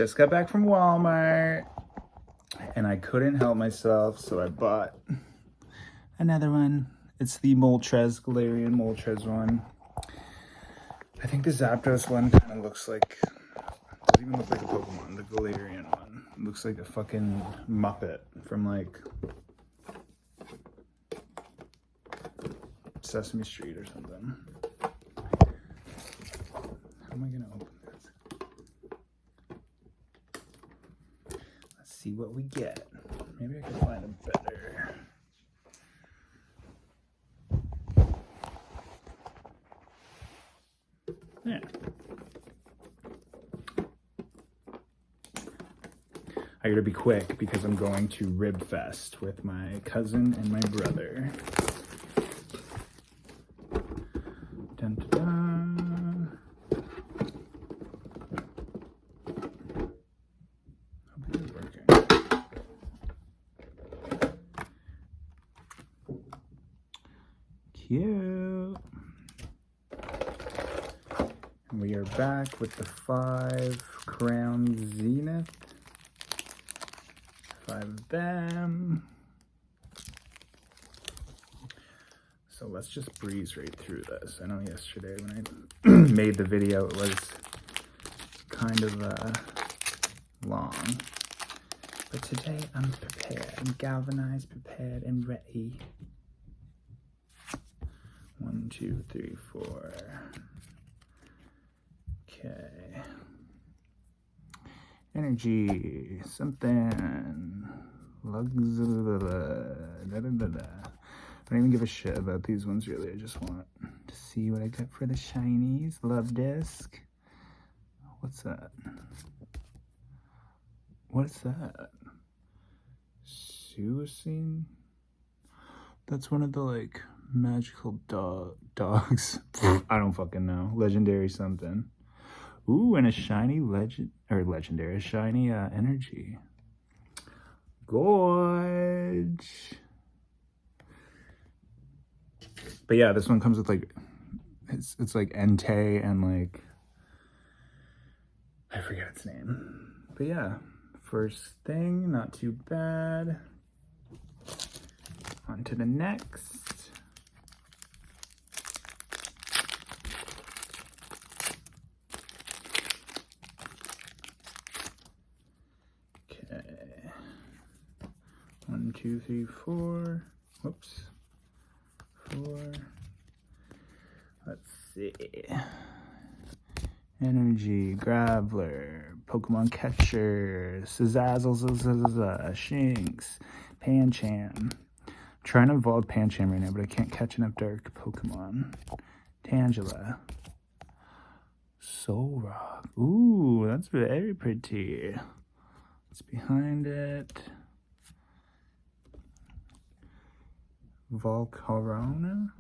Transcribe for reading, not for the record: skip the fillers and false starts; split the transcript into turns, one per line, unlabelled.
Just got back from Walmart and I couldn't help myself, so I bought another one. It's the Moltres, Galarian Moltres one. I think the Zapdos one kind of looks like, doesn't even look like a Pokemon, the Galarian one. It looks like a fucking Muppet from like Sesame Street or something. How am I gonna open this? Let's see what we get. Maybe I can find a better. Yeah. I gotta be quick because I'm going to Rib Fest with my cousin and my brother. Dun, dun, dun. Hope it is working. Cute. And we are back with the 5 Crown Zenith. 5 of them. So let's just breeze right through this. I know yesterday when I made the video, it was kind of long. But today I'm prepared. I'm galvanized, prepared, and ready. 1, 2, 3, 4. Okay. Energy, something. Lugs. I don't even give a shit about these ones really. I just want to see what I got for the shinies. Love disc. What's that? What's that? Suicine? That's one of the like magical dogs. I don't fucking know. Legendary something. Ooh, and a shiny legendary shiny energy. Gorge. But yeah, this one comes with like, it's like Entei and like, I forget its name. But yeah, first thing, not too bad. On to the next. Okay. 1, 2, 3, 4. Whoops. 4. Let's see. Energy, Graveler, Pokemon Catcher, Sazzazzle, Shinx, Pancham. I'm trying to evolve Pancham right now, but I can't catch enough dark Pokemon. Tangela. Solrock. Ooh, that's very pretty. What's behind it? Volcarona?